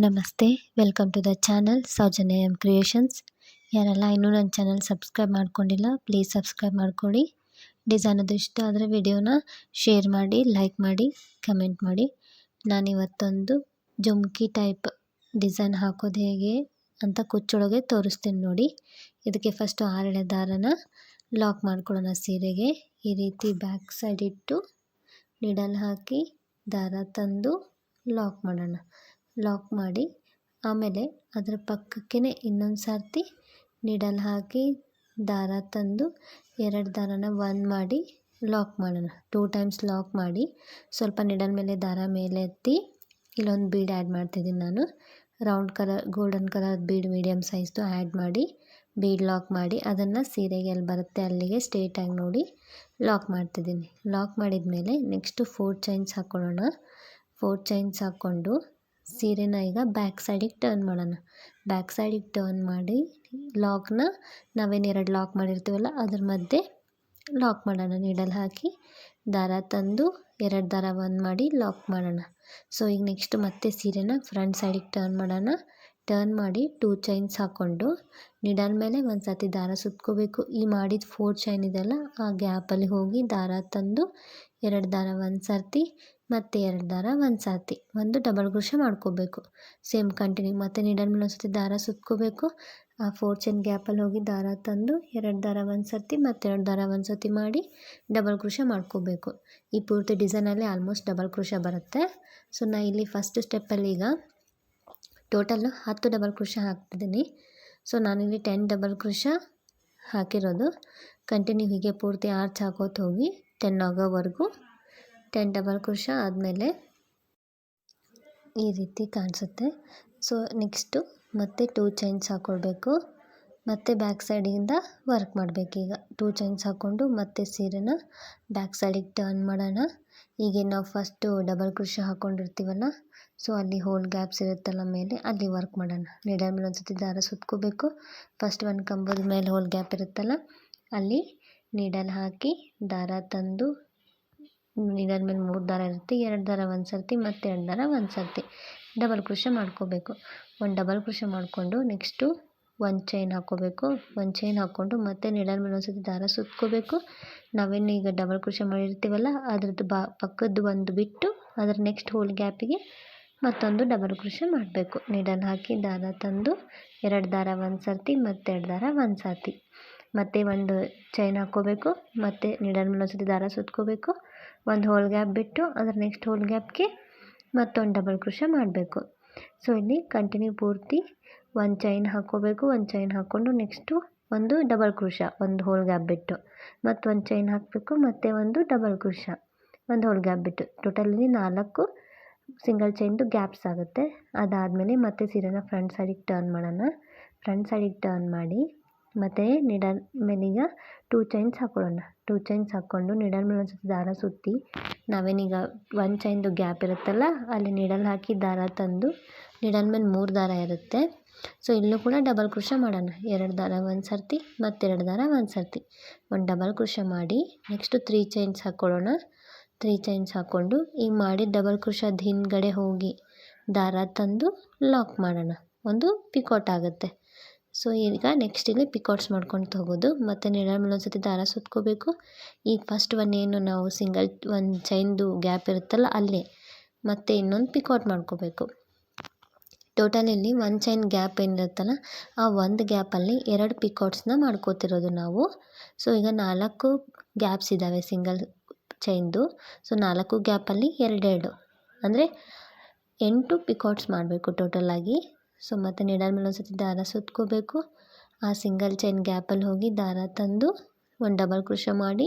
ನಮಸ್ತೆ, welcome to the channel Soujanya M creations. ಯಾರೆಲ್ಲ ಇನ್ನೂ ನನ್ನ ಚಾನಲ್ ಸಬ್ಸ್ಕ್ರೈಬ್ ಮಾಡ್ಕೊಂಡಿಲ್ಲ, ಪ್ಲೀಸ್ ಸಬ್ಸ್ಕ್ರೈಬ್ ಮಾಡ್ಕೊಳ್ಳಿ. ಡಿಸೈನ್ ಅದು ಇಷ್ಟ ಆದರೆ ವಿಡಿಯೋನ ಶೇರ್ ಮಾಡಿ, ಲೈಕ್ ಮಾಡಿ, ಕಮೆಂಟ್ ಮಾಡಿ. ನಾನಿವತ್ತೊಂದು ಜುಮ್ಕಿ ಟೈಪ್ ಡಿಸೈನ್ ಹಾಕೋದು ಹೇಗೆ ಅಂತ ಕುಚ್ಚೊಳಗೆ ತೋರಿಸ್ತೀನಿ ನೋಡಿ. ಇದಕ್ಕೆ ಫಸ್ಟು 6 ಎಳೆ ದಾರನ ಲಾಕ್ ಮಾಡ್ಕೊಳ್ಳೋಣ. ಸೀರೆಗೆ ಈ ರೀತಿ ಬ್ಯಾಕ್ ಸೈಡ್ ಇಟ್ಟು ನೀಡಲ್ ಹಾಕಿ ದಾರ ತಂದು ಲಾಕ್ ಮಾಡೋಣ. ಲಾಕ್ ಮಾಡಿ ಆಮೇಲೆ ಅದರ ಪಕ್ಕಕ್ಕೆ ಇನ್ನೊಂದು ಸರ್ತಿ ನೀಡಲ್ ಹಾಕಿ ದಾರ ತಂದು 2 ದಾರನ 1 ಮಾಡಿ ಲಾಕ್ ಮಾಡೋಣ. 2 ಟೈಮ್ಸ್ ಲಾಕ್ ಮಾಡಿ ಸ್ವಲ್ಪ ನೀಡಲ್ ಮೇಲೆ ದಾರ ಮೇಲೆ ಎತ್ತಿ ಇಲ್ಲೊಂದು ಬೀಡ್ ಆ್ಯಡ್ ಮಾಡ್ತಿದ್ದೀನಿ ನಾನು. Round colour golden colour bead medium ಸೈಜ್ದು ಆ್ಯಡ್ ಮಾಡಿ ಬೀಡ್ ಲಾಕ್ ಮಾಡಿ ಅದನ್ನು ಸೀರೆಗೆ ಎಲ್ಲಿ ಬರುತ್ತೆ ಅಲ್ಲಿಗೆ ಸ್ಟ್ರೇಟಾಗಿ ನೋಡಿ ಲಾಕ್ ಮಾಡ್ತಿದ್ದೀನಿ. ಲಾಕ್ ಮಾಡಿದ ಮೇಲೆ ನೆಕ್ಸ್ಟು 4 ಚೈನ್ಸ್ ಹಾಕ್ಕೊಳ್ಳೋಣ. 4 ಚೈನ್ಸ್ ಹಾಕ್ಕೊಂಡು ಸೀರೆನ ಈಗ ಬ್ಯಾಕ್ ಸೈಡಿಗೆ ಟರ್ನ್ ಮಾಡೋಣ. ಬ್ಯಾಕ್ ಸೈಡಿಗೆ ಟರ್ನ್ ಮಾಡಿ ಲಾಕ್ನ ನಾವೇನು 2 ಲಾಕ್ ಮಾಡಿರ್ತೀವಲ್ಲ ಅದ್ರ ಮಧ್ಯೆ ಲಾಕ್ ಮಾಡೋಣ. ನೀಡಲ್ ಹಾಕಿ ದಾರ ತಂದು 2 ದಾರ 1 ಮಾಡಿ ಲಾಕ್ ಮಾಡೋಣ. ಸೊ ಈಗ ನೆಕ್ಸ್ಟ್ ಮತ್ತೆ ಸೀರೆನ ಫ್ರಂಟ್ ಸೈಡಿಗೆ ಟರ್ನ್ ಮಾಡೋಣ. ಟರ್ನ್ ಮಾಡಿ 2 ಚೈನ್ಸ್ ಹಾಕ್ಕೊಂಡು ನೀಡಲ್ ಮೇಲೆ ಒಂದು ಸರ್ತಿ ದಾರ ಸುತ್ಕೋಬೇಕು. ಈ ಮಾಡಿದ 4 ಚೈನ್ ಇದೆಲ್ಲ ಆ ಗ್ಯಾಪಲ್ಲಿ ಹೋಗಿ ದಾರ ತಂದು 2 ದಾರ 1 ಸರ್ತಿ ಮತ್ತು 2 ದಾರ 1 ಸರ್ತಿ ಒಂದು ಡಬಲ್ ಕ್ರೋಶೆ ಮಾಡ್ಕೋಬೇಕು. ಸೇಮ್ ಕಂಟಿನ್ಯೂ ಮತ್ತು ನೀಡಲ್ ಮೇಲೆ ಒಂದು ಸರ್ತಿ ದಾರ ಸುತ್ಕೋಬೇಕು. ಆ 4 ಚೈನ್ ಗ್ಯಾಪಲ್ಲಿ ಹೋಗಿ ದಾರ ತಂದು 2 ದಾರ 1 ಸರ್ತಿ ಮತ್ತು 2 ದಾರ 1 ಸರ್ತಿ ಮಾಡಿ ಡಬಲ್ ಕ್ರೋಶೆ ಮಾಡ್ಕೋಬೇಕು. ಈ ಪೂರ್ತಿ ಡಿಸೈನಲ್ಲಿ ಆಲ್ಮೋಸ್ಟ್ ಡಬಲ್ ಕ್ರೋಶೆ ಬರುತ್ತೆ. ಸೊ ನಾ ಇಲ್ಲಿ ಫಸ್ಟ್ ಸ್ಟೆಪ್ಪಲ್ಲಿ ಈಗ ಟೋಟಲ್ಲು 10 ಡಬಲ್ ಕ್ರೋಶೆ ಹಾಕ್ತಿದ್ದೀನಿ. ಸೊ ನಾನಿಲ್ಲಿ 10 ಡಬಲ್ ಕ್ರೋಶೆ ಹಾಕಿರೋದು. ಕಂಟಿನ್ಯೂ ಹೀಗೆ ಪೂರ್ತಿ ಆರ್ಚ್ ಹಾಕೋತ ಹೋಗಿ 10 ಆಗೋವರೆಗೂ 10 ಡಬಲ್ ಕ್ರೋಶೆ ಆದಮೇಲೆ ಈ ರೀತಿ ಕಾಣಿಸುತ್ತೆ. ಸೊ ನೆಕ್ಸ್ಟು ಮತ್ತೆ 2 ಚೈನ್ಸ್ ಹಾಕ್ಕೊಳ್ಬೇಕು. ಮತ್ತೆ ಬ್ಯಾಕ್ ಸೈಡಿಂದ ವರ್ಕ್ ಮಾಡಬೇಕು. ಈಗ 2 ಚೈನ್ಸ್ ಹಾಕ್ಕೊಂಡು ಮತ್ತೆ ಸೀರೆನ ಬ್ಯಾಕ್ ಸೈಡಿಗೆ ಟರ್ನ್ ಮಾಡೋಣ. ಹೀಗೆ ನಾವು ಫಸ್ಟು ಡಬಲ್ ಕ್ರೋಶೆ ಹಾಕ್ಕೊಂಡಿರ್ತೀವಲ್ಲ, ಸೊ ಅಲ್ಲಿ ಹೋಲ್ ಗ್ಯಾಪ್ಸ್ ಇರುತ್ತಲ್ಲ ಮೇಲೆ ಅಲ್ಲಿ ವರ್ಕ್ ಮಾಡೋಣ. ನೀಡಲ್ ಮೇಲೆ ಒಂದು ಸರ್ತಿ ದಾರ ಸುತ್ಕೋಬೇಕು. ಫಸ್ಟ್ ಒಂದು ಕಂಬದ ಮೇಲೆ ಹೋಲ್ ಗ್ಯಾಪ್ ಇರುತ್ತಲ್ಲ ಅಲ್ಲಿ ನೀಡಲ್ ಹಾಕಿ ದಾರ ತಂದು ನೀಡಲ್ ಮೇಲೆ 3 ದಾರ ಇರುತ್ತೆ, 2 ದಾರ 1 ಸರ್ತಿ ಮತ್ತು 2 ದಾರ 1 ಸರ್ತಿ ಡಬಲ್ ಕ್ರೋಶೆ ಮಾಡ್ಕೋಬೇಕು. ಒಂದು ಡಬಲ್ ಕ್ರೋಶೆ ಮಾಡಿಕೊಂಡು ನೆಕ್ಸ್ಟು 1 ಚೈನ್ ಹಾಕ್ಕೋಬೇಕು. 1 ಚೈನ್ ಹಾಕ್ಕೊಂಡು ಮತ್ತೆ ನೀಡಲ್ ಮೇಲೆ ಒಂದು ಸರ್ತಿ ದಾರ ಸುತ್ಕೋಬೇಕು. ನಾವೇನು ಈಗ ಡಬಲ್ ಕ್ರೋಶೆ ಮಾಡಿರ್ತೀವಲ್ಲ ಅದ್ರದ್ದು ಪಕ್ಕದ್ದು ಒಂದು ಬಿಟ್ಟು ಅದರ ನೆಕ್ಸ್ಟ್ ಹೋಲ್ ಗ್ಯಾಪಿಗೆ ಮತ್ತೊಂದು ಡಬಲ್ ಕ್ರೋಶೆ ಮಾಡಬೇಕು. ನೀಡಲ್ ಹಾಕಿ ದಾರ ತಂದು 2 ದಾರ 1 ಸರ್ತಿ ಮತ್ತು 2 ದಾರ 1 ಸರ್ತಿ ಮತ್ತು ಒಂದು ಚೈನ್ ಹಾಕ್ಕೋಬೇಕು. ಮತ್ತು ನೀಡಲ್ ಮೇಲೆ ಒಂದು ಸರ್ತಿ ದಾರ ಸುತ್ಕೋಬೇಕು. ಒಂದು ಹೋಲ್ ಗ್ಯಾಪ್ ಬಿಟ್ಟು ಅದರ ನೆಕ್ಸ್ಟ್ ಹೋಲ್ ಗ್ಯಾಪ್ಗೆ ಮತ್ತೊಂದು ಡಬಲ್ ಕ್ರೋಶೆ ಮಾಡಬೇಕು. ಸೊ ಇಲ್ಲಿ ಕಂಟಿನ್ಯೂ ಪೂರ್ತಿ 1 ಚೈನ್ ಹಾಕ್ಕೋಬೇಕು. 1 ಚೈನ್ ಹಾಕ್ಕೊಂಡು ನೆಕ್ಸ್ಟು ಒಂದು ಡಬಲ್ ಕ್ರೋಶೆ ಒಂದು ಹೋಲ್ ಗ್ಯಾಪ್ ಬಿಟ್ಟು ಮತ್ತು 1 ಚೈನ್ ಹಾಕಬೇಕು. ಮತ್ತು ಒಂದು ಡಬಲ್ ಕ್ರೋಶೆ ಒಂದು ಹೋಲ್ ಗ್ಯಾಪ್ ಬಿಟ್ಟು ಟೋಟಲಿ 4 ಸಿಂಗಲ್ ಚೈನ್ದು ಗ್ಯಾಪ್ಸ್ ಆಗುತ್ತೆ. ಅದಾದಮೇಲೆ ಮತ್ತೆ ಸೀರೆನ ಫ್ರಂಟ್ ಸೈಡಿಗೆ ಟರ್ನ್ ಮಾಡೋಣ. ಫ್ರಂಟ್ ಸೈಡಿಗೆ ಟರ್ನ್ ಮಾಡಿ ಮತ್ತು ನೀಡಲ್ ಮೇಲೀಗ 2 ಚೈನ್ಸ್ ಹಾಕ್ಕೊಳ್ಳೋಣ. 2 ಚೈನ್ಸ್ ಹಾಕ್ಕೊಂಡು ನೀಡಲ್ ಮೇಲೆ ಒಂದು ಸರ್ತಿ ದಾರ ಸುತ್ತಿ ನಾವೇನೀಗ 1 ಚೈನ್ದು ಗ್ಯಾಪ್ ಇರುತ್ತಲ್ಲ ಅಲ್ಲಿ ನೀಡಲ್ ಹಾಕಿ ದಾರ ತಂದು ನೀಡಲ್ ಮೇಲೆ 3 ದಾರ ಇರುತ್ತೆ. ಸೊ ಇಲ್ಲೂ ಕೂಡ ಡಬಲ್ ಕ್ರೋಶೆ ಮಾಡೋಣ. 2 ದಾರ 1 ಸರ್ತಿ ಮತ್ತು 2 ದಾರ 1 ಸರ್ತಿ ಒಂದು ಡಬಲ್ ಕ್ರೋಶೆ ಮಾಡಿ ನೆಕ್ಸ್ಟು 3 ಚೈನ್ಸ್ ಹಾಕ್ಕೊಳ್ಳೋಣ. 3 ಚೈನ್ಸ್ ಹಾಕ್ಕೊಂಡು ಈಗ ಮಾಡಿ ಡಬಲ್ ಕ್ರೋಶೆದ ಹಿಂದ್ಗಡೆ ಹೋಗಿ ದಾರ ತಂದು ಲಾಕ್ ಮಾಡೋಣ. ಒಂದು ಪಿಕಾಟ್ ಆಗುತ್ತೆ. ಸೊ ಈಗ ನೆಕ್ಸ್ಟ್ ಇಲ್ಲಿ ಪಿಕಾಟ್ಸ್ ಮಾಡ್ಕೊತ ಹೋಗೋದು. ಮತ್ತು ನೀಡಲ್ ಮೇಲೆ ಒಂದು ಸರ್ತಿ ದಾರ ಸುತ್ಕೋಬೇಕು. ಈಗ ಫಸ್ಟ್ ಏನು ನಾವು ಸಿಂಗಲ್ 1 ಚೈನ್ದು ಗ್ಯಾಪ್ ಇರುತ್ತಲ್ಲ ಅಲ್ಲೇ ಮತ್ತೆ ಇನ್ನೊಂದು ಪಿಕಾಟ್ ಮಾಡ್ಕೋಬೇಕು. ಟೋಟಲ್ ಇಲ್ಲಿ 1 ಚೈನ್ ಗ್ಯಾಪ್ ಏನಿರುತ್ತಲ್ಲ ಆ ಒಂದು ಗ್ಯಾಪಲ್ಲಿ 2 ಪಿಕಾಟ್ಸ್ನ ಮಾಡ್ಕೋತಿರೋದು ನಾವು. ಸೊ ಈಗ 4 ಗ್ಯಾಪ್ಸ್ ಇದ್ದಾವೆ ಸಿಂಗಲ್ ಚೈನ್ದು. ಸೊ 4 ಗ್ಯಾಪಲ್ಲಿ 2 ಅಂದರೆ 8 ಪಿಕಾಟ್ಸ್ ಮಾಡಬೇಕು ಟೋಟಲಾಗಿ. ಸೊ ಮತ್ತು ನೀಡಲ್ ಮೇಲೆ ಒಂದು ಸರ್ತಿ ದಾರ ಸುತ್ಕೋಬೇಕು. ಆ ಸಿಂಗಲ್ ಚೈನ್ ಗ್ಯಾಪಲ್ಲಿ ಹೋಗಿ ದಾರ ತಂದು ಒಂದು ಡಬಲ್ ಕ್ರೋಶೆ ಮಾಡಿ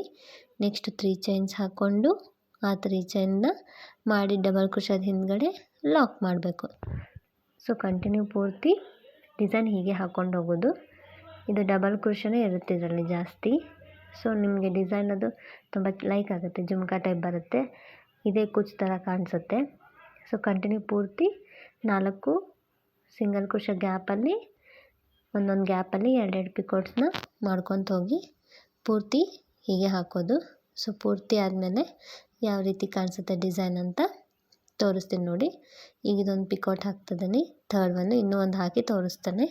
ನೆಕ್ಸ್ಟ್ 3 ಚೈನ್ಸ್ ಹಾಕ್ಕೊಂಡು ಆ 3 ಚೈನ್ನ ಮಾಡಿ ಡಬಲ್ ಕ್ರೋಶೆದ ಹಿಂದ್ಗಡೆ ಲಾಕ್ ಮಾಡಬೇಕು. ಸೊ ಕಂಟಿನ್ಯೂ ಪೂರ್ತಿ ಡಿಸೈನ್ ಹೀಗೆ ಹಾಕ್ಕೊಂಡು ಹೋಗೋದು. ಇದು ಡಬಲ್ ಕ್ರೋಶೆನೇ ಇರುತ್ತೆ ಇದರಲ್ಲಿ ಜಾಸ್ತಿ. ಸೊ ನಿಮಗೆ ಡಿಸೈನ್ ಅದು ತುಂಬ ಲೈಕ್ ಆಗುತ್ತೆ, ಜುಮ್ಕಾ ಟೈಪ್ ಬರುತ್ತೆ, ಇದೇ ಕುಚ್ಚು ಥರ ಕಾಣಿಸುತ್ತೆ. ಸೊ ಕಂಟಿನ್ಯೂ ಪೂರ್ತಿ 4 ಸಿಂಗಲ್ ಕ್ರೋಶೆ ಗ್ಯಾಪಲ್ಲಿ ಒಂದೊಂದು ಗ್ಯಾಪಲ್ಲಿ 2 ಪಿಕಾಟ್ಸ್ನ ಮಾಡ್ಕೊತ ಹೋಗಿ ಪೂರ್ತಿ ಹೀಗೆ ಹಾಕೋದು. ಸೊ ಪೂರ್ತಿ ಆದಮೇಲೆ ಯಾವ ರೀತಿ ಕಾಣಿಸುತ್ತೆ ಡಿಸೈನ್ ಅಂತ ತೋರಿಸ್ತೀನಿ ನೋಡಿ. ಈಗ ಇದೊಂದು ಪಿಕಾಟ್ ಹಾಕ್ತಿದ್ದೀನಿ, ಥರ್ಡ್ ಒಂದು ಇನ್ನೂ ಒಂದು ಹಾಕಿ ತೋರಿಸ್ತಾನೆ.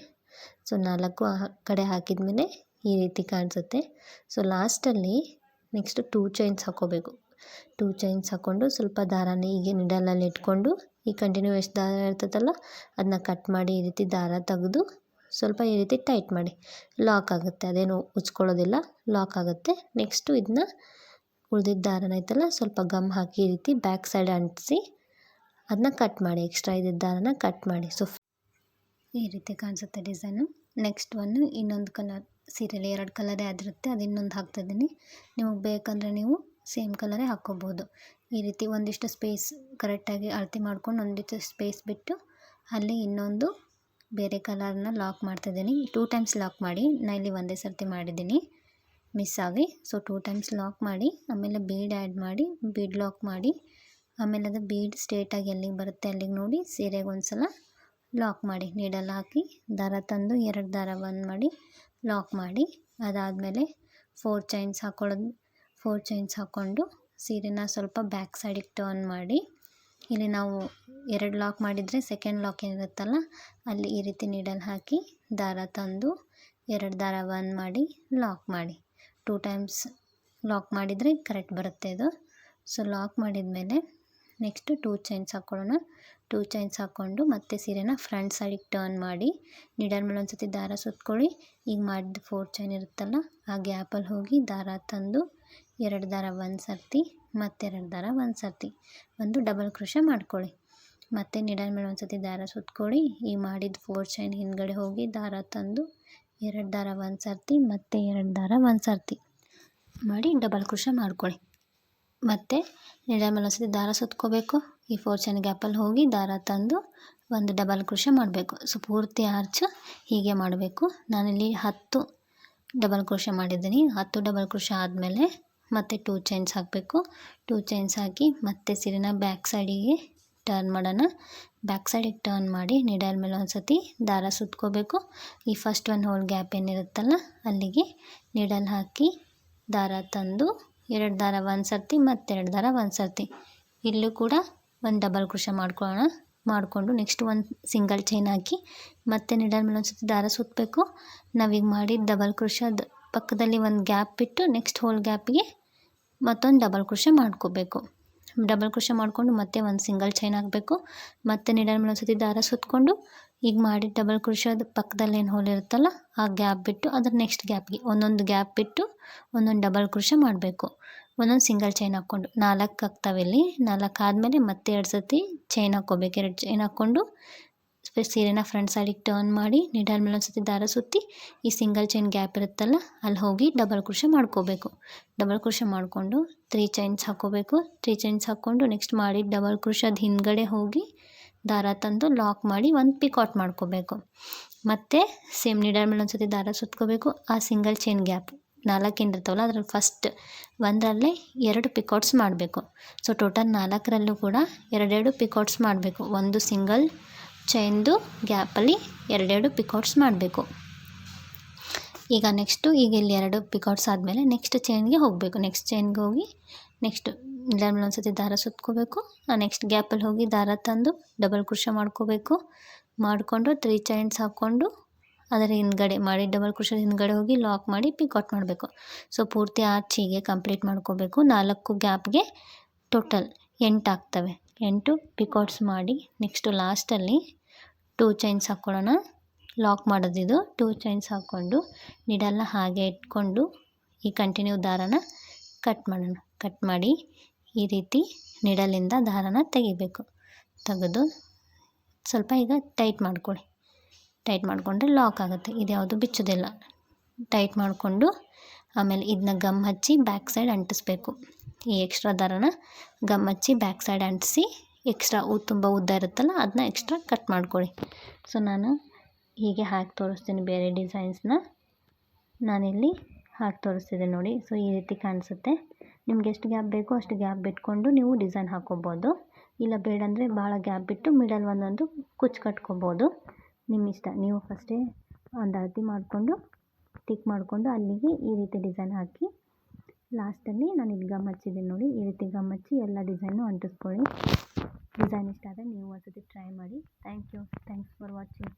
ಸೊ 4 ಕಡೆ ಹಾಕಿದ್ಮೇಲೆ ಈ ರೀತಿ ಕಾಣಿಸುತ್ತೆ. ಸೊ ಲಾಸ್ಟಲ್ಲಿ ನೆಕ್ಸ್ಟ್ 2 ಚೈನ್ಸ್ ಹಾಕ್ಕೋಬೇಕು. 2 ಚೈನ್ಸ್ ಹಾಕ್ಕೊಂಡು ಸ್ವಲ್ಪ ದಾರಾನ ಹೀಗೆ ನಿಡಲಲ್ಲಿ ಇಟ್ಕೊಂಡು ಈ ಕಂಟಿನ್ಯೂ ಎಷ್ಟು ದಾರ ಇರ್ತದಲ್ಲ ಅದನ್ನ ಕಟ್ ಮಾಡಿ ಈ ರೀತಿ ದಾರ ತೆಗೆದು ಸ್ವಲ್ಪ ಈ ರೀತಿ ಟೈಟ್ ಮಾಡಿ, ಲಾಕ್ ಆಗುತ್ತೆ, ಅದೇನು ಉಚ್ಕೊಳ್ಳೋದಿಲ್ಲ, ಲಾಕ್ ಆಗುತ್ತೆ. ನೆಕ್ಸ್ಟು ಇದನ್ನ ಉಳಿದಿದ್ದ ದಾರನ ಐತಲ್ಲ ಸ್ವಲ್ಪ ಗಮ್ ಹಾಕಿ ಈ ರೀತಿ ಬ್ಯಾಕ್ ಸೈಡ್ ಅಂಟಿಸಿ ಅದನ್ನ ಕಟ್ ಮಾಡಿ, ಎಕ್ಸ್ಟ್ರಾ ಇದ್ದಿದ್ದ ದಾರನ ಕಟ್ ಮಾಡಿ. ಸೊ ಈ ರೀತಿ ಕಾಣಿಸುತ್ತೆ ಡಿಸೈನು. ನೆಕ್ಸ್ಟ್ ಒಂದು ಇನ್ನೊಂದು ಕಲರ್, ಸೀರೆಯಲ್ಲಿ 2 ಕಲರೇ ಆಗಿರುತ್ತೆ, ಅದು ಇನ್ನೊಂದು ಹಾಕ್ತಾಯಿದ್ದೀನಿ. ನಿಮಗೆ ಬೇಕಂದರೆ ನೀವು ಸೇಮ್ ಕಲರೇ ಹಾಕ್ಕೋಬೋದು. ಈ ರೀತಿ ಒಂದಿಷ್ಟು ಸ್ಪೇಸ್ ಕರೆಕ್ಟಾಗಿ ಅಳತೆ ಮಾಡ್ಕೊಂಡು ಒಂದಿಷ್ಟು ಸ್ಪೇಸ್ ಬಿಟ್ಟು ಅಲ್ಲಿ ಇನ್ನೊಂದು ಬೇರೆ ಕಲರ್ನ ಲಾಕ್ ಮಾಡ್ತಾಯಿದ್ದೀನಿ. 2 ಟೈಮ್ಸ್ ಲಾಕ್ ಮಾಡಿ, ನಾನು ಇಲ್ಲಿ ಒಂದೇ ಸರ್ತಿ ಮಾಡಿದ್ದೀನಿ ಮಿಸ್ ಆಗಿ. ಸೊ 2 ಟೈಮ್ಸ್ ಲಾಕ್ ಮಾಡಿ ಆಮೇಲೆ ಬೀಡ್ ಆ್ಯಡ್ ಮಾಡಿ, ಬೀಡ್ ಲಾಕ್ ಮಾಡಿ, ಆಮೇಲೆ ಅದು ಬೀಡ್ ಸ್ಟ್ರೇಟಾಗಿ ಎಲ್ಲಿಗೆ ಬರುತ್ತೆ ಅಲ್ಲಿಗೆ ನೋಡಿ ಸೀರೆಗೆ ಒಂದು ಸಲ ಲಾಕ್ ಮಾಡಿ, ನೀಡಲ್ ಹಾಕಿ ದಾರ ತಂದು 2 ದಾರ ಬಂದ್ ಮಾಡಿ ಲಾಕ್ ಮಾಡಿ, ಅದಾದಮೇಲೆ 4 ಚೈನ್ಸ್ ಹಾಕ್ಕೊಳ್ಳೋದು. 4 ಚೈನ್ಸ್ ಹಾಕ್ಕೊಂಡು ಸೀರೆನ ಸ್ವಲ್ಪ ಬ್ಯಾಕ್ ಸೈಡಿಗೆ ಟರ್ನ್ ಮಾಡಿ, ಇಲ್ಲಿ ನಾವು 2 ಲಾಕ್ ಮಾಡಿದರೆ ಸೆಕೆಂಡ್ ಲಾಕ್ ಏನಿರುತ್ತಲ್ಲ ಅಲ್ಲಿ ಈ ರೀತಿ ನೀಡಲ್ ಹಾಕಿ ದಾರ ತಂದು 2 ದಾರ ಬಂದ್ ಮಾಡಿ ಲಾಕ್ ಮಾಡಿ. 2 ಟೈಮ್ಸ್ ಲಾಕ್ ಮಾಡಿದರೆ ಕರೆಕ್ಟ್ ಬರುತ್ತೆ ಇದು. ಸೊ ಲಾಕ್ ಮಾಡಿದ ಮೇಲೆ ನೆಕ್ಸ್ಟು 2 ಚೈನ್ಸ್ ಹಾಕ್ಕೊಳ್ಳೋಣ. 2 ಚೈನ್ಸ್ ಹಾಕ್ಕೊಂಡು ಮತ್ತೆ ಸೀರೆನ ಫ್ರಂಟ್ ಸೈಡಿಗೆ ಟರ್ನ್ ಮಾಡಿ ನೀಡಲ್ ಮೇಲೆ ಒಂದು ಸತಿ ದಾರ ಸುತ್ಕೊಳ್ಳಿ. ಈಗ ಮಾಡಿದ 4 ಚೈನ್ ಇರುತ್ತಲ್ಲ ಆ ಗ್ಯಾಪಲ್ಲಿ ಹೋಗಿ ದಾರ ತಂದು 2 ದಾರ ಒಂದು ಸರ್ತಿ, ಮತ್ತೆ 2 ದಾರ ಒಂದು ಸರ್ತಿ, ಒಂದು ಡಬಲ್ ಕ್ರೋಶೆ ಮಾಡ್ಕೊಳ್ಳಿ. ಮತ್ತು ನೀಡಲ್ ಮೇಲೆ ಒಂದು ಸತಿ ದಾರ ಸುತ್ಕೊಳ್ಳಿ. ಈ ಮಾಡಿದ 4 ಚೈನ್ ಹಿಂದ್ಗಡೆ ಹೋಗಿ ದಾರ ತಂದು 2 ದಾರ ಒಂದು ಸರ್ತಿ, ಮತ್ತೆ 2 ದಾರ ಒಂದು ಸರ್ತಿ ಮಾಡಿ ಡಬಲ್ ಕ್ರೋಶೆ ಮಾಡ್ಕೊಳ್ಳಿ. ಮತ್ತು ನೀಡಲ್ ಮೇಲೆ ಒಂದು ಸತಿ ದಾರ ಸುತ್ಕೋಬೇಕು. ಈ 4 ಚೈನ್ ಗ್ಯಾಪಲ್ಲಿ ಹೋಗಿ ದಾರ ತಂದು ಒಂದು ಡಬಲ್ ಕ್ರೋಶೆ ಮಾಡಬೇಕು. ಸೊ ಪೂರ್ತಿ ಆರ್ಚ್ ಹೀಗೆ ಮಾಡಬೇಕು. ನಾನಿಲ್ಲಿ 10 ಡಬಲ್ ಕ್ರೋಶೆ ಮಾಡಿದ್ದೀನಿ. 10 ಡಬಲ್ ಕ್ರೋಶೆ ಆದಮೇಲೆ ಮತ್ತೆ 2 ಚೈನ್ಸ್ ಹಾಕಬೇಕು. 2 ಚೈನ್ಸ್ ಹಾಕಿ ಮತ್ತೆ ಸೀರೆನ ಬ್ಯಾಕ್ ಸೈಡಿಗೆ ಟರ್ನ್ ಮಾಡೋಣ. ಬ್ಯಾಕ್ ಸೈಡಿಗೆ ಟರ್ನ್ ಮಾಡಿ ನೀಡಲ್ ಮೇಲೆ ಒಂದು ಸತಿ ದಾರ ಸುತ್ಕೋಬೇಕು. ಈ ಫಸ್ಟ್ ಒಂದು ಹೋಲ್ ಗ್ಯಾಪ್ ಏನಿರುತ್ತಲ್ಲ ಅಲ್ಲಿಗೆ ನೀಡಲ್ ಹಾಕಿ ದಾರ ತಂದು 2 ದಾರ ಒಂದು ಸರ್ತಿ, ಮತ್ತೆ 2 ದಾರ ಒಂದು ಸರ್ತಿ, ಇಲ್ಲೂ ಕೂಡ ಒಂದು ಡಬಲ್ ಕ್ರೋಶೆ ಮಾಡ್ಕೊಳ್ಳೋಣ. ಮಾಡಿಕೊಂಡು ನೆಕ್ಸ್ಟ್ ಒಂದು ಸಿಂಗಲ್ ಚೈನ್ ಹಾಕಿ ಮತ್ತೆ ನೀಡಲ್ ಮೇಲೆ ಒಂದು ಸತಿ ದಾರ ಸುತ್ತಬೇಕು. ನಾವೀಗ ಮಾಡಿದ ಡಬಲ್ ಕ್ರೋಶದ ಪಕ್ಕದಲ್ಲಿ ಒಂದು ಗ್ಯಾಪ್ ಬಿಟ್ಟು ನೆಕ್ಸ್ಟ್ ಹೋಲ್ ಗ್ಯಾಪಿಗೆ ಮತ್ತೊಂದು ಡಬಲ್ ಕ್ರೋಶೆ ಮಾಡ್ಕೋಬೇಕು. ಡಬಲ್ ಕ್ರೋಶೆ ಮಾಡಿಕೊಂಡು ಮತ್ತೆ ಒಂದು ಸಿಂಗಲ್ ಚೈನ್ ಹಾಕಬೇಕು. ಮತ್ತೆ ನೀಡಲ್ ಮೇಲೆ ಒಂದು ಸತಿ ದಾರ ಸುತ್ತಕೊಂಡು ಈಗ ಮಾಡಿದ ಡಬಲ್ ಕ್ರೋಶದ ಪಕ್ಕದಲ್ಲಿ ಏನು ಹೋಲ್ ಇರುತ್ತಲ್ಲ ಆ ಗ್ಯಾಪ್ ಬಿಟ್ಟು ಅದ್ರ ನೆಕ್ಸ್ಟ್ ಗ್ಯಾಪ್ಗೆ ಒಂದೊಂದು ಗ್ಯಾಪ್ ಬಿಟ್ಟು ಒಂದೊಂದು ಡಬಲ್ ಕ್ರೋಶೆ ಮಾಡಬೇಕು. ಒಂದೊಂದು ಸಿಂಗಲ್ ಚೈನ್ ಹಾಕ್ಕೊಂಡು 4 ಆಗ್ತಾವೆ ಇಲ್ಲಿ. 4 ಆದಮೇಲೆ ಮತ್ತೆ 2 ಸತಿ ಚೈನ್ ಹಾಕ್ಕೋಬೇಕು. 2 ಚೈನ್ ಹಾಕ್ಕೊಂಡು ಸೀರೆನ ಫ್ರಂಟ್ ಸೈಡಿಗೆ ಟರ್ನ್ ಮಾಡಿ ನೀಡಲ್ ಮೇಲೆ ಒಂದು ಸತಿ ದಾರ ಸುತ್ತಿ ಈ ಸಿಂಗಲ್ ಚೈನ್ ಗ್ಯಾಪ್ ಇರುತ್ತಲ್ಲ ಅಲ್ಲಿ ಹೋಗಿ ಡಬಲ್ ಕ್ರೋಶೆ ಮಾಡ್ಕೋಬೇಕು. ಡಬಲ್ ಕ್ರೋಶೆ ಮಾಡಿಕೊಂಡು 3 ಚೈನ್ಸ್ ಹಾಕ್ಕೋಬೇಕು. 3 ಚೈನ್ಸ್ ಹಾಕ್ಕೊಂಡು ನೆಕ್ಸ್ಟ್ ಮಾಡಿ ಡಬಲ್ ಕ್ರೋಶದ ಹಿಂದ್ಗಡೆ ಹೋಗಿ ದಾರ ತಂದು ಲಾಕ್ ಮಾಡಿ ಒಂದು ಪಿಕಾಟ್ ಮಾಡ್ಕೋಬೇಕು. ಮತ್ತು ಸೇಮ್ ನೀಡಲ್ ಮೇಲೆ ಒಂದು ಸತಿ ದಾರ ಸುತ್ಕೋಬೇಕು. ಆ ಸಿಂಗಲ್ ಚೈನ್ ಗ್ಯಾಪ್ 4 ಏನಿರ್ತಾವಲ್ಲ ಅದ್ರಲ್ಲಿ ಫಸ್ಟ್ ಒಂದರಲ್ಲೇ 2 ಪಿಕಾಟ್ಸ್ ಮಾಡಬೇಕು. ಸೊ ಟೋಟಲ್ 4ರಲ್ಲೂ ಕೂಡ 2 ಪಿಕಾಟ್ಸ್ ಮಾಡಬೇಕು. ಒಂದು ಸಿಂಗಲ್ ಚೈನ್ದು ಗ್ಯಾಪಲ್ಲಿ 2 ಪಿಕಾಟ್ಸ್ ಮಾಡಬೇಕು. ಈಗ ನೆಕ್ಸ್ಟು ಈಗ ಇಲ್ಲಿ 2 ಪಿಕಾಟ್ಸ್ ಆದಮೇಲೆ ನೆಕ್ಸ್ಟ್ ಚೈನ್ಗೆ ಹೋಗಬೇಕು. ನೆಕ್ಸ್ಟ್ ಚೈನ್ಗೆ ಹೋಗಿ ನೆಕ್ಸ್ಟ್ ನೀಡಲ್ ಮೇಲೆ ಒಂದು ಸತಿ ದಾರ ಸುತ್ಕೋಬೇಕು. ಆ ನೆಕ್ಸ್ಟ್ ಗ್ಯಾಪಲ್ಲಿ ಹೋಗಿ ದಾರ ತಂದು ಡಬಲ್ ಕ್ರೋಶೆ ಮಾಡ್ಕೋಬೇಕು. ಮಾಡಿಕೊಂಡು 3 ಚೈನ್ಸ್ ಹಾಕ್ಕೊಂಡು ಅದರ ಹಿಂದ್ಗಡೆ ಮಾಡಿ ಡಬಲ್ ಕ್ರೋಶದ ಹಿಂದ್ಗಡೆ ಹೋಗಿ ಲಾಕ್ ಮಾಡಿ ಪಿಕಾಟ್ ಮಾಡಬೇಕು. ಸೊ ಪೂರ್ತಿ ಆರ್ಚ್ ಹೀಗೆ ಕಂಪ್ಲೀಟ್ ಮಾಡ್ಕೋಬೇಕು. 4 ಗ್ಯಾಪ್ಗೆ ಟೋಟಲ್ 8 ಆಗ್ತವೆ. 8 ಪಿಕಾಟ್ಸ್ ಮಾಡಿ ನೆಕ್ಸ್ಟು ಲಾಸ್ಟಲ್ಲಿ 2 ಚೈನ್ಸ್ ಹಾಕ್ಕೊಳ್ಳೋಣ. ಲಾಕ್ ಮಾಡೋದಿದು. 2 ಚೈನ್ಸ್ ಹಾಕ್ಕೊಂಡು ನೀಡಲ್ನ ಹಾಗೆ ಇಟ್ಕೊಂಡು ಈ ಕಂಟಿನ್ಯೂ ದಾರನ ಕಟ್ ಮಾಡೋಣ. ಕಟ್ ಮಾಡಿ ಈ ರೀತಿ ನೀಡಲಿಂದ ದಾರನ ತೆಗಿಬೇಕು. ತೆಗೆದು ಸ್ವಲ್ಪ ಈಗ ಟೈಟ್ ಮಾಡ್ಕೊಳ್ಳಿ. ಟೈಟ್ ಮಾಡಿಕೊಂಡ್ರೆ ಲಾಕ್ ಆಗುತ್ತೆ. ಇದು ಯಾವುದು ಬಿಚ್ಚೋದಿಲ್ಲ. ಟೈಟ್ ಮಾಡಿಕೊಂಡು ಆಮೇಲೆ ಇದನ್ನ ಗಮ್ ಹಚ್ಚಿ ಬ್ಯಾಕ್ ಸೈಡ್ ಅಂಟಿಸ್ಬೇಕು. ಈ ಎಕ್ಸ್ಟ್ರಾ ದಾರನ ಗಮ್ ಹಚ್ಚಿ ಬ್ಯಾಕ್ ಸೈಡ್ ಅಂಟಿಸಿ ಎಕ್ಸ್ಟ್ರಾ ತುಂಬ ಉದ್ದ ಇರುತ್ತಲ್ಲ ಅದನ್ನ ಎಕ್ಸ್ಟ್ರಾ ಕಟ್ ಮಾಡ್ಕೊಳ್ಳಿ. ಸೊ ನಾನು ಹೀಗೆ ಹಾಕಿ ತೋರಿಸ್ತೀನಿ ಬೇರೆ ಡಿಸೈನ್ಸ್ನ. ನಾನಿಲ್ಲಿ ಹಾಕಿ ತೋರಿಸ್ತಿದ್ದೆ ನೋಡಿ. ಸೊ ಈ ರೀತಿ ಕಾಣಿಸುತ್ತೆ. ನಿಮ್ಗೆ ಎಷ್ಟು ಗ್ಯಾಪ್ ಬೇಕೋ ಅಷ್ಟು ಗ್ಯಾಪ್ ಬಿಟ್ಕೊಂಡು ನೀವು ಡಿಸೈನ್ ಹಾಕ್ಕೋಬೋದು. ಇಲ್ಲ ಬೇಡಂದರೆ ಭಾಳ ಗ್ಯಾಪ್ ಬಿಟ್ಟು ಮಿಡಲ್ ಒಂದೊಂದು ಕುಚ್ಚು ಕಟ್ಕೋಬೋದು, ನಿಮ್ಮ ಇಷ್ಟ. ನೀವು ಫಸ್ಟೇ ಒಂದು ಅಳತೆ ಮಾಡಿಕೊಂಡು ಟಿಕ್ ಮಾಡಿಕೊಂಡು ಅಲ್ಲಿಗೆ ಈ ರೀತಿ ಡಿಸೈನ್ ಹಾಕಿ ಲಾಸ್ಟಲ್ಲಿ ನಾನು ಇಲ್ಲಿ ಗಮ್ ಹಚ್ಚಿದ್ದೀನಿ ನೋಡಿ. ಈ ರೀತಿ ಗಮ್ ಹಚ್ಚಿ ಎಲ್ಲ ಡಿಸೈನು ಅಂಟಿಸ್ಕೊಳ್ಳಿ. ಡಿಸೈನ್ ಇಷ್ಟ ಆದರೆ ನೀವು ಒಂದ್ಸತಿ ಟ್ರೈ ಮಾಡಿ. Thank you. Thanks for watching.